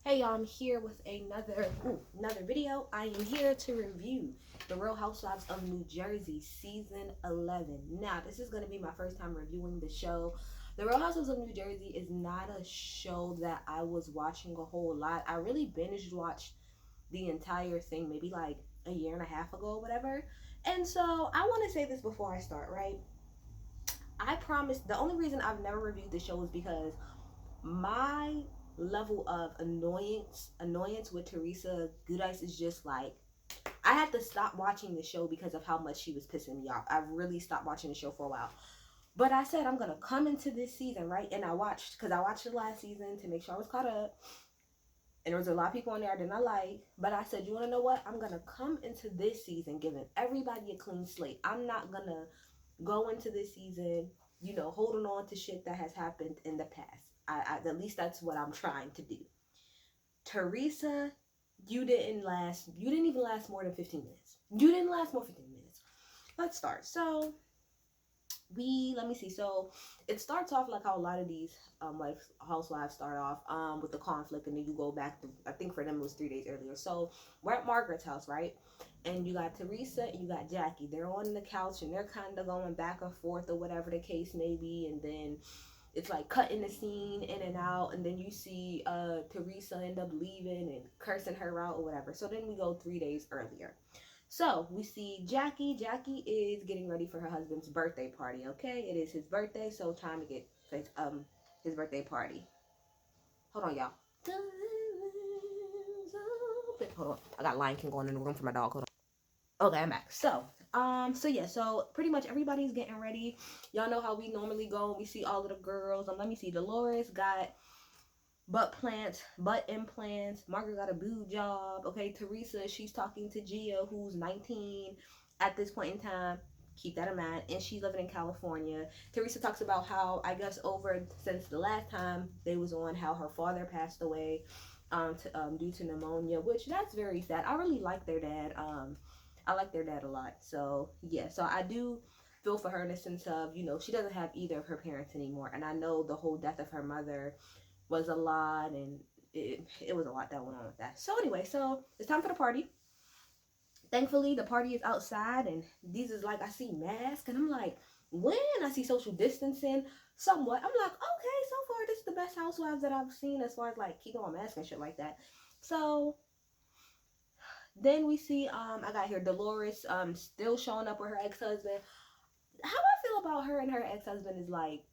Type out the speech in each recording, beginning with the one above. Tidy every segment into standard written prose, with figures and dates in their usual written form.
Hey, y'all, I'm here with another video. I am here to review The Real Housewives of New Jersey season 11. Now, this is going to be my first time reviewing the show. The Real Housewives of New Jersey is not a show that I was watching a whole lot. I really binge watched the entire thing maybe like a year and a half ago, whatever. And so I want to say this before I start, right? I promise the only reason I've never reviewed the show is because my level of annoyance with Teresa Goodice is just like, I had to stop watching the show because of how much she was pissing me off. I really stopped watching the show for a while. But I said I'm gonna come into this season, right? And I watched the last season to make sure I was caught up. And there was a lot of people on there I did not like. But I said, you wanna know what? I'm gonna come into this season giving everybody a clean slate. I'm not gonna go into this season, holding on to shit that has happened in the past. At least that's what I'm trying to do. Teresa, you didn't even last more than 15 minutes. You didn't last more than 15 minutes. Let's start. So let me see. So it starts off like how a lot of these housewives start off with the conflict, and then you go back to, I think for them it was 3 days earlier. So we're at Margaret's house, right? And you got Teresa and you got Jackie. They're on the couch and they're kind of going back and forth or whatever the case may be, and then it's like cutting the scene in and out, and then you see Teresa end up leaving and cursing her out or whatever. So then we go 3 days earlier. So we see Jackie. Jackie is getting ready for her husband's birthday party. Okay, it is his birthday, so time to get his birthday party. Hold on, y'all. Hold on, I got Lion King going in the room for my dog. Hold on. Okay, I'm back. So pretty much everybody's getting ready. Y'all know how we normally go. We see all of the girls. Let me see. Dolores got butt implants. Margaret got a boob job. Okay, Teresa, she's talking to Gia, who's 19 at this point in time. Keep that in mind. And she's living in California. Teresa talks about how, I guess, since the last time they was on, how her father passed away due to pneumonia, which that's very sad. I really like their dad. I like their dad a lot. So yeah, so I do feel for her in the sense of, she doesn't have either of her parents anymore. And I know the whole death of her mother was a lot, and it was a lot that went on with that. So anyway, so it's time for the party. Thankfully, the party is outside, and these is like, I see masks, and I'm like, when I see social distancing somewhat, I'm like, okay, so far this is the best housewives that I've seen as far as like keeping on masks and shit like that. So then we see I got here Dolores still showing up with her ex-husband. How I feel about her and her ex-husband is like,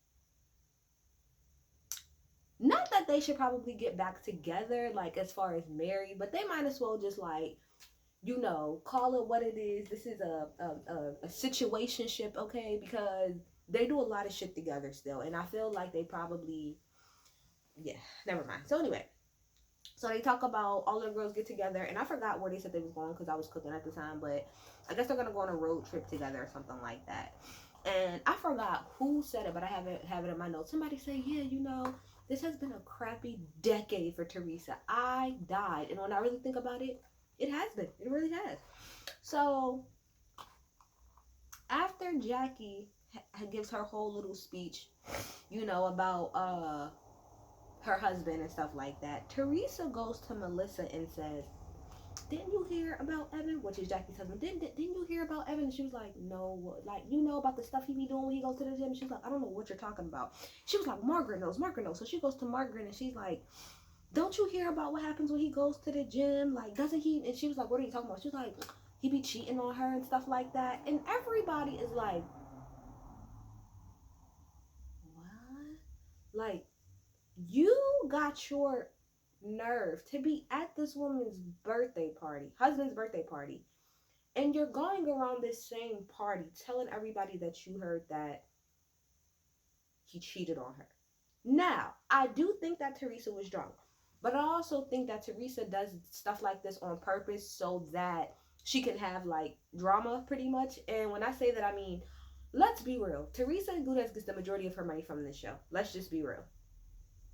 not that they should probably get back together, like as far as married, but they might as well just like, call it what it is. This is a situationship, okay? Because they do a lot of shit together still, and I feel like they probably, yeah, never mind. So anyway, so they talk about all the girls get together, and I forgot where they said they was going because I was cooking at the time, but I guess they're gonna go on a road trip together or something like that. And I forgot who said it, but I have it in my notes. Somebody say, yeah, this has been a crappy decade for Teresa. I died, and when I really think about it, it has been. It really has. So after Jackie gives her whole little speech, about her husband and stuff like that, Teresa goes to Melissa and says, didn't you hear about Evan? Which is Jackie's husband. Didn't you hear about Evan? And she was like, no, like, about the stuff he be doing when he goes to the gym? She was like, I don't know what you're talking about. She was like, Margaret knows. So she goes to Margaret and she's like, don't you hear about what happens when he goes to the gym? Like, doesn't he? And she was like, what are you talking about? She was like, he be cheating on her and stuff like that. And everybody is like, what? Like, you got your nerve to be at this woman's husband's birthday party, and you're going around this same party telling everybody that you heard that he cheated on her. Now, I do think that Teresa was drunk, but I also think that Teresa does stuff like this on purpose so that she can have like drama pretty much. And when I say that, I mean, let's be real. Teresa Gudez gets the majority of her money from this show. Let's just be real.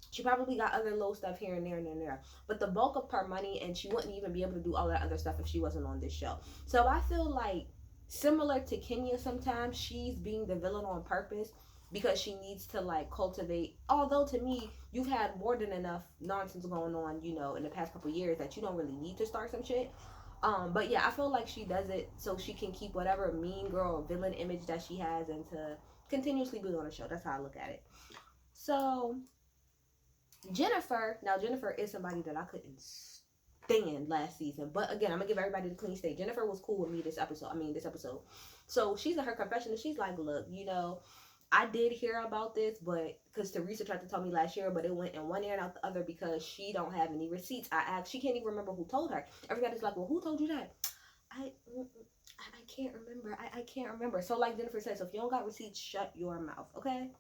She probably got other little stuff here and there, but the bulk of her money, and she wouldn't even be able to do all that other stuff if she wasn't on this show. So I feel like, similar to Kenya sometimes, she's being the villain on purpose because she needs to like cultivate. Although to me, you've had more than enough nonsense going on, you know, in the past couple years that you don't really need to start some shit. But yeah, I feel like she does it so she can keep whatever mean girl or villain image that she has and to continuously be on the show. That's how I look at it. So Jennifer is somebody that I couldn't stand last season. But again, I'm gonna give everybody the clean state. Jennifer was cool with me this episode. So she's in her confession and she's like, look, you know, I did hear about this, but because Teresa tried to tell me last year, but it went in one ear and out the other because she don't have any receipts. I asked, she can't even remember who told her. Everybody's like, well, who told you that? I can't remember. I can't remember. So like Jennifer said, so if you don't got receipts, shut your mouth, okay?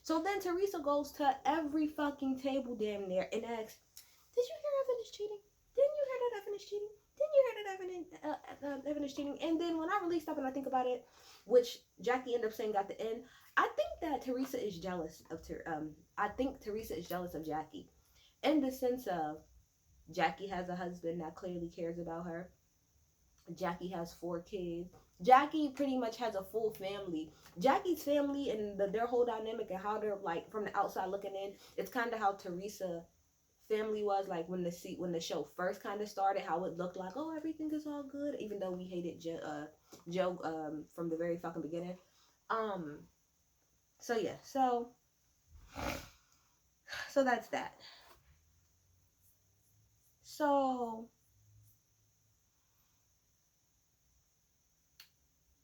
So then Teresa goes to every fucking table damn near and asks, did you hear Evan is cheating? Didn't you hear that Evan is cheating? Didn't you hear that Evan is cheating? And then when I really stop and I think about it, which Jackie ended up saying at the end, I think that Teresa is jealous of Jackie, in the sense of Jackie has a husband that clearly cares about her. Jackie has 4 kids. Jackie pretty much has a full family. Jackie's family and their whole dynamic and how they're like from the outside looking in, it's kind of how Teresa family was like when the show first kind of started, how it looked like, oh, everything is all good, even though we hated Joe from the very fucking beginning. So yeah, so that's that. So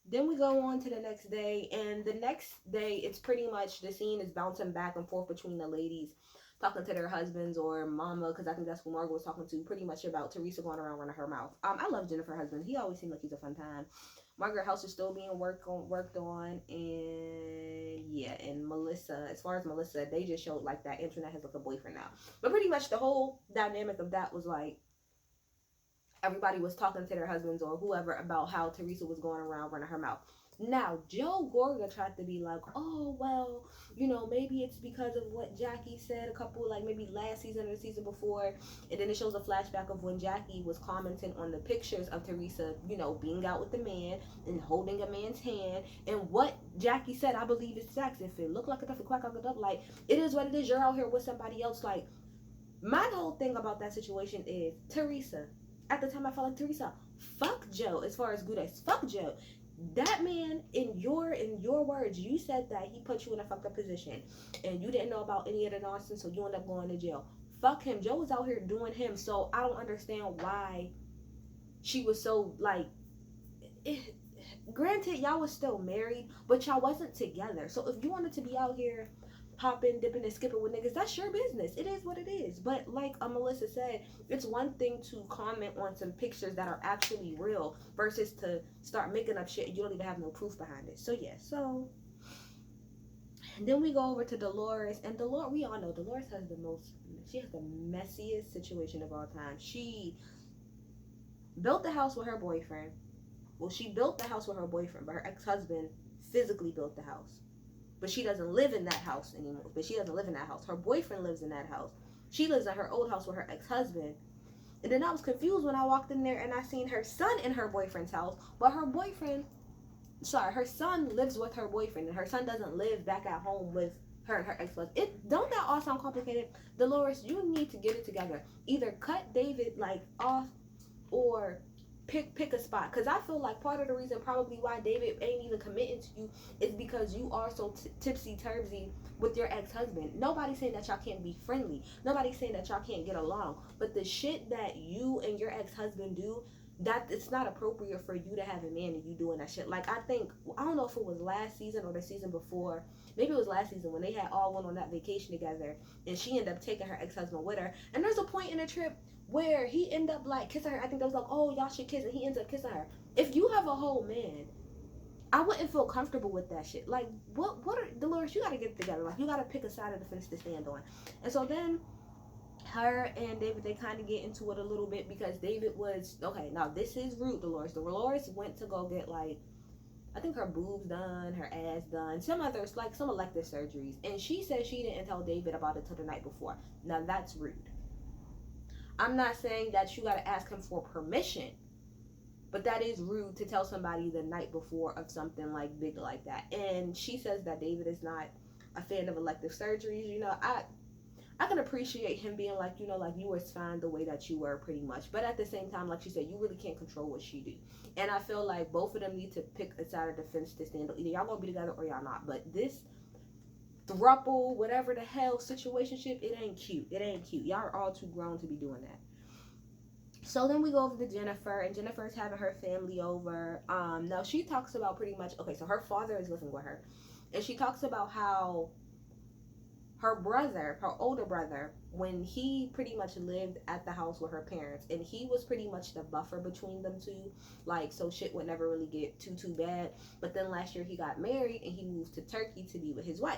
then we go on to the next day, and the next day it's pretty much the scene is bouncing back and forth between the ladies talking to their husbands or mama, because I think that's who Margaret was talking to, pretty much about Teresa going around running her mouth. I love Jennifer's husband. He always seemed like he's a fun time. Margaret house is still being worked on, and yeah, and Melissa, as far as Melissa, they just showed like that Antoinette has like a boyfriend now. But pretty much the whole dynamic of that was like everybody was talking to their husbands or whoever about how Teresa was going around running her mouth. Now, Joe Gorga tried to be like, oh, well, you know, maybe it's because of what Jackie said a couple, like maybe last season or the season before. And then it shows a flashback of when Jackie was commenting on the pictures of Teresa, you know, being out with the man and holding a man's hand. And what Jackie said, I believe it's facts. If it looked like a duffy quack, I could up. Like, it is what it is. You're out here with somebody else. Like, my whole thing about that situation is Teresa. At the time, I felt like Teresa, fuck Joe. As far as good as fuck Joe, that man, in your words, you said that he put you in a fucked up position, and you didn't know about any of the nonsense, so you end up going to jail. Fuck him. Joe was out here doing him, so I don't understand why she was so like. Granted, y'all was still married, but y'all wasn't together. So if you wanted to be out here hopping, dipping, and skipping with niggas, that's your business. It is what it is. But like Melissa said, it's one thing to comment on some pictures that are actually real versus to start making up shit and you don't even have no proof behind it. So yeah, so and then we go over to Dolores, and Dolores, we all know Dolores has the messiest situation of all time. She built the house with her boyfriend. Well, she built the house with her boyfriend, but her ex-husband physically built the house. But she doesn't live in that house anymore. Her boyfriend lives in that house. She lives in her old house with her ex-husband. And then I was confused when I walked in there and I seen her son in her boyfriend's house. But her son lives with her boyfriend. And her son doesn't live back at home with her and her ex-husband. Don't that all sound complicated? Dolores, you need to get it together. Either cut David like off or pick a spot, because I feel like part of the reason probably why David ain't even committing to you is because you are so tipsy-turvy with your ex-husband. Nobody's saying that y'all can't be friendly. Nobody's saying that y'all can't get along. But the shit that you and your ex-husband do, that it's not appropriate for you to have a man and you doing that shit. Like, I don't know if it was last season or the season before. Maybe it was last season when they had all went on that vacation together and she ended up taking her ex-husband with her. And there's a point in the trip where he ended up like kissing her. I think that was like, oh, y'all should kiss, and he ends up kissing her. If you have a whole man, I wouldn't feel comfortable with that shit. Like, what are Dolores, you gotta get it together. Like, you gotta pick a side of the fence to stand on. And so then her and David, they kind of get into it a little bit because David was, okay, now this is rude, Dolores. Dolores went to go get like, I think her boobs done, her ass done, some others, like some elective surgeries. And she said she didn't tell David about it till the night before. Now that's rude. I'm not saying that you got to ask him for permission, but that is rude to tell somebody the night before of something like big like that. And she says that David is not a fan of elective surgeries. You know, I can appreciate him being like, you know, like, you was fine the way that you were pretty much. But at the same time, like she said, you really can't control what she do. And I feel like both of them need to pick a side of the fence to stand on. Either y'all gonna be together or y'all not. But this throuple, whatever the hell, situationship, it ain't cute. It ain't cute. Y'all are all too grown to be doing that. So then we go over to Jennifer, and Jennifer's having her family over. Now she talks about pretty much, okay, so her father is living with her. And she talks about how her brother, her older brother, when he pretty much lived at the house with her parents, and he was pretty much the buffer between them two, like, so shit would never really get too bad. But then last year he got married and he moved to Turkey to be with his wife.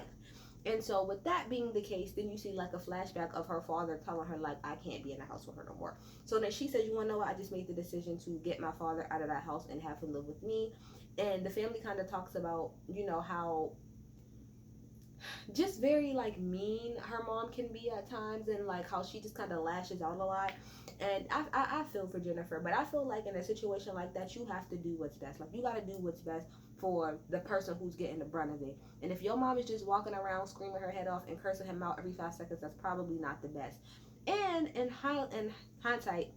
And so with that being the case, then you see like a flashback of her father telling her like, I can't be in the house with her no more. So then she says, you want to know what, I just made the decision to get my father out of that house and have him live with me. And the family kind of talks about, you know, how just very like mean her mom can be at times, and like how she just kind of lashes out a lot. And I feel for Jennifer, but I feel like in a situation like that, you have to do what's best. Like, you got to do what's best for the person who's getting the brunt of it. And if your mom is just walking around screaming her head off and cursing him out every 5 seconds, that's probably not the best. And in hindsight,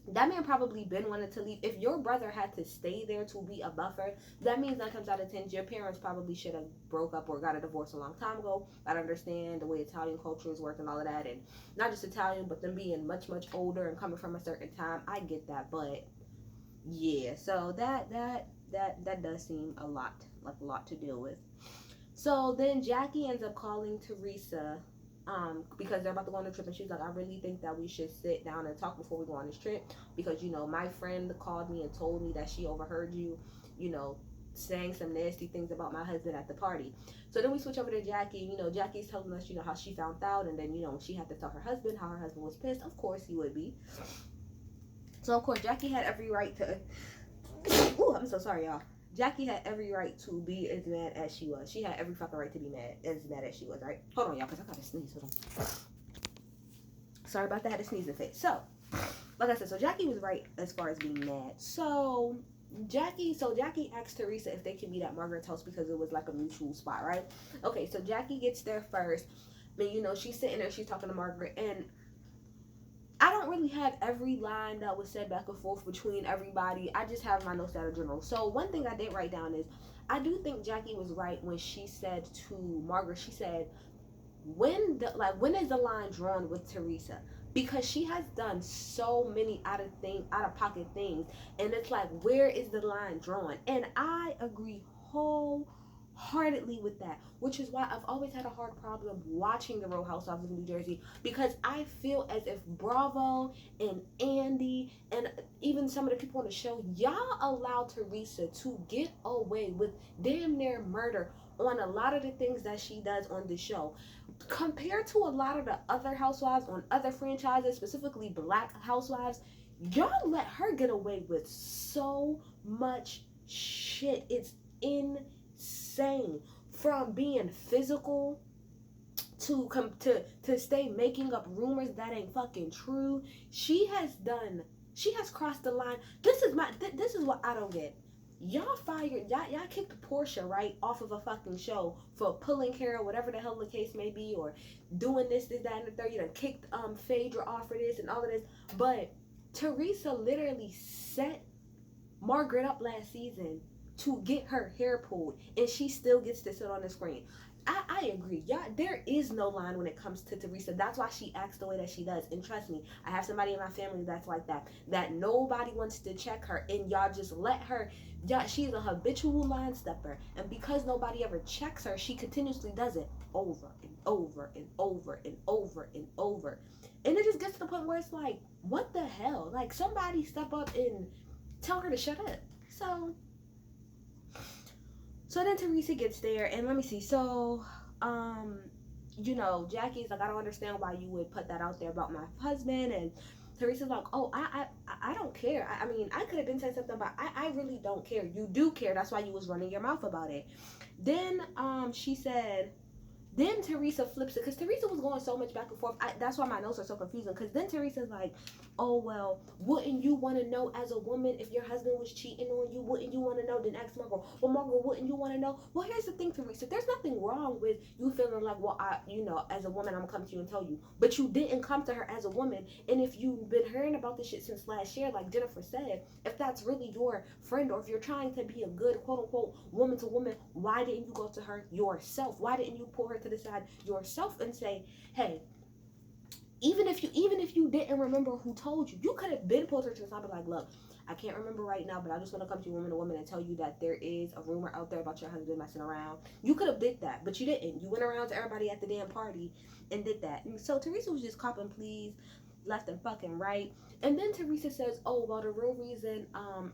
that man probably been wanting to leave. If your brother had to stay there to be a buffer, that means 9 times out of 10 your parents probably should have broke up or got a divorce a long time ago. I understand the way Italian culture is working, all of that, and not just Italian, but them being much older and coming from a certain time. I get that, but yeah, so that does seem a lot to deal with. So then Jackie ends up calling Teresa, because they're about to go on a trip, and she's like, I really think that we should sit down and talk before we go on this trip, because, you know, my friend called me and told me that she overheard you, you know, saying some nasty things about my husband at the party. So then we switch over to Jackie. You know, Jackie's telling us, you know, how she found out, and then, you know, she had to tell her husband, how her husband was pissed. Of course he would be. So of course Jackie had every right to ooh, I'm so sorry, y'all. Jackie had every right to be as mad as she was. She had every fucking right to be mad as she was, right? Hold on, y'all, because I got to sneeze. Hold on. Sorry about that. I had a sneezing fit. So, like I said, so Jackie was right as far as being mad. So Jackie asked Teresa if they could meet at Margaret's house because it was like a mutual spot, right? Okay, so Jackie gets there first. But, you know, she's sitting there, she's talking to Margaret, and I don't really have every line that was said back and forth between everybody. I just have my notes out of general. So one thing I did write down is, I do think Jackie was right when she said to Margaret, she said, when is the line drawn with Teresa? Because she has done so many out of pocket things, and it's like, where is the line drawn? And I agree wholeheartedly with that, which is why I've always had a hard problem watching the Real Housewives of New Jersey, because I feel as if Bravo and Andy and even some of the people on the show, y'all allowed Teresa to get away with damn near murder on a lot of the things that she does on the show, compared to a lot of the other housewives on other franchises, specifically Black housewives. Y'all let her get away with so much shit. It's insane. From being physical to stay making up rumors that ain't fucking true. She has crossed the line. This is what I don't get. Y'all kicked Portia right off of a fucking show for pulling Carol, whatever the hell the case may be, or doing this, that, and the third. You done kicked Phaedra off for this and all of this. But Teresa literally set Margaret up last season to get her hair pulled, and she still gets to sit on the screen. I agree. Yeah, there is no line when it comes to Teresa. That's why she acts the way that she does. And trust me, I have somebody in my family that's like that. That nobody wants to check her, and y'all just let her. Yeah, she's a habitual line stepper, and because nobody ever checks her, she continuously does it over and over and over and over and over. And it just gets to the point where it's like, what the hell? Like, somebody step up and tell her to shut up. So then Teresa gets there, and let me see. So, you know, Jackie's like, I don't understand why you would put that out there about my husband. And Teresa's like, oh, I don't care. I mean, I could have been saying something, but I really don't care. You do care. That's why you was running your mouth about it. Then she said, Then Teresa flips it because Teresa was going so much back and forth. That's why my notes are so confusing. Because then Teresa's like, "Oh well, wouldn't you want to know as a woman if your husband was cheating on you? Wouldn't you want to know?" Then ask Margot, "Well, Margot, wouldn't you want to know?" Well, here's the thing, Teresa. There's nothing wrong with you feeling like, "Well, as a woman, I'm gonna come to you and tell you," but you didn't come to her as a woman. And if you've been hearing about this shit since last year, like Jennifer said, if that's really your friend, or if you're trying to be a good quote unquote woman to woman, why didn't you go to her yourself? Why didn't you pull her to the side yourself and say, "Hey, even if you didn't remember who told you, you could have been pulled her to the side and be like, look, I can't remember right now, but I just want to come to you woman to woman and tell you that there is a rumor out there about your husband messing around." You could have did that, but you didn't. You went around to everybody at the damn party and did that. And so Teresa was just copping please left and fucking right. And then Teresa says, "Oh, well, the real reason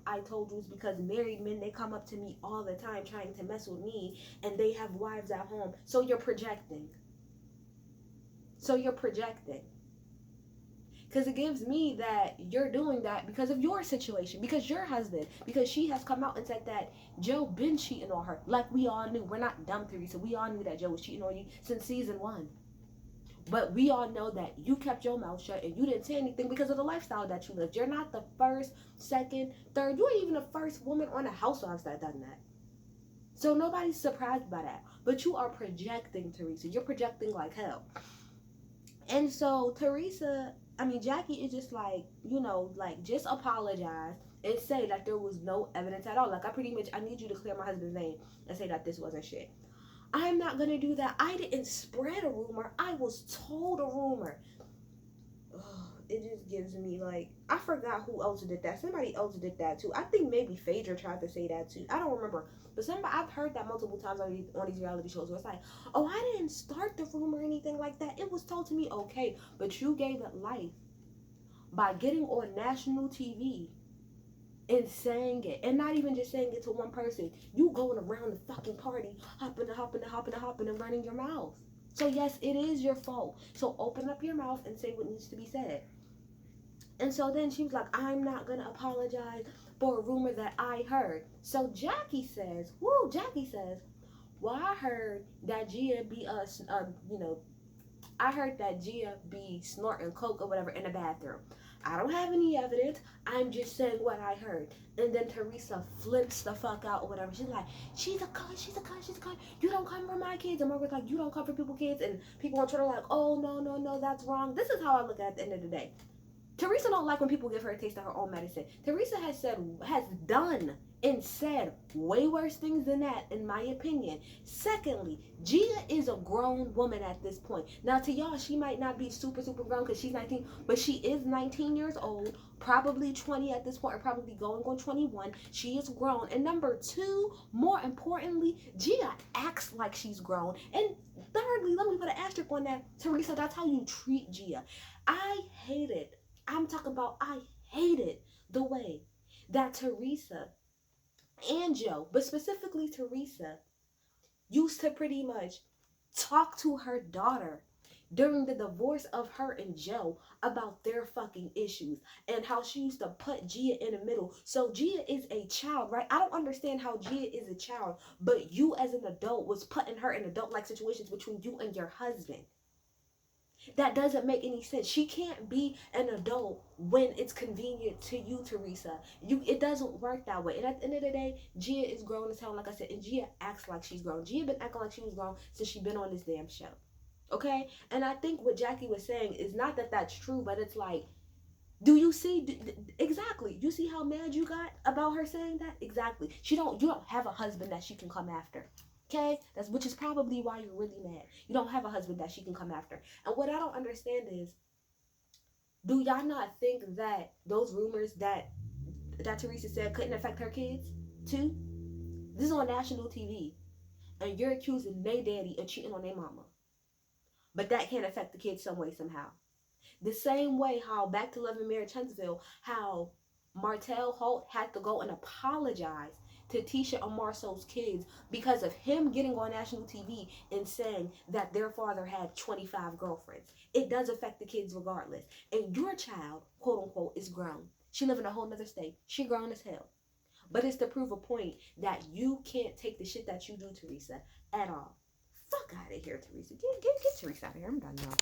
I told you is because married men, they come up to me all the time trying to mess with me, and they have wives at home. So you're projecting. So you're projecting." Because it gives me that you're doing that because of your situation, because your husband, because she has come out and said that Joe been cheating on her. Like we all knew. We're not dumb, Teresa. We all knew that Joe was cheating on you since season 1. But we all know that you kept your mouth shut and you didn't say anything because of the lifestyle that you lived. You're not the first, second, third. You ain't even the first woman on the Housewives that done that. So nobody's surprised by that. But you are projecting, Teresa. You're projecting like hell. And so Jackie is just like, like just apologize and say that there was no evidence at all. Like I need you to clear my husband's name and say that this wasn't shit. I'm not gonna do that. I didn't spread a rumor. I was told a rumor. Ugh, it just gives me like, I forgot who else did that. Somebody else did that too. I think maybe Phaedra tried to say that too. I don't remember. But I've heard that multiple times on these reality shows where it's like, "Oh, I didn't start the rumor or anything like that. It was told to me." Okay, but you gave it life by getting on national TV and saying it, and not even just saying it to one person. You going around the fucking party, hopping and running your mouth. So yes, it is your fault. So open up your mouth and say what needs to be said. And so then she was like, "I'm not gonna apologize for a rumor that I heard." So Jackie says, "Well, I heard that Gia be I heard that Gia be snorting coke or whatever in the bathroom. I don't have any evidence. I'm just saying what I heard." And then Teresa flips the fuck out or whatever. She's like, "She's a cunt, she's a cunt, she's a cunt. You don't come for my kids." And Margaret's like, "You don't come for people's kids." And people on Twitter are like, "Oh, no, no, no, that's wrong." This is how I look at it at the end of the day. Teresa don't like when people give her a taste of her own medicine. Teresa has done and said way worse things than that, in my opinion. Secondly, Gia is a grown woman at this point. Now, to y'all, she might not be super, super grown because she's 19, but she is 19 years old, probably 20 at this point, or probably going on 21. She is grown. And number two, more importantly, Gia acts like she's grown. And thirdly, let me put an asterisk on that. Teresa, that's how you treat Gia. I hate it. I hated the way that Teresa and Joe, but specifically Teresa, used to pretty much talk to her daughter during the divorce of her and Joe about their fucking issues, and how she used to put Gia in the middle. So Gia is a child, right? I don't understand how Gia is a child, but you as an adult was putting her in adult-like situations between you and your husband. That doesn't make any sense. She can't be an adult when it's convenient to you, Teresa. It doesn't work that way. And at the end of the day, Gia is grown as hell, like I said, and Gia acts like she's grown. Gia been acting like she was grown since she been on this damn show. Okay? And I think what Jackie was saying is not that that's true, but it's like, do you see exactly? You see how mad you got about her saying that? Exactly. You don't have a husband that she can come after. Okay, which is probably why you're really mad. You don't have a husband that she can come after. And what I don't understand is, do y'all not think that those rumors that Teresa said couldn't affect her kids too? This is on national TV, and you're accusing their daddy of cheating on their mama, but that can't affect the kids some way somehow. The same way how back to Love and Marriage Huntsville, how Martell Holt had to go and apologize to Tisha and Marceau's kids because of him getting on national TV and saying that their father had 25 girlfriends. It does affect the kids regardless. And your child, quote unquote, is grown. She live in a whole nother state. She grown as hell. But it's to prove a point that you can't take the shit that you do, Teresa, at all. Fuck out of here, Teresa. Get Teresa out of here. I'm done, y'all.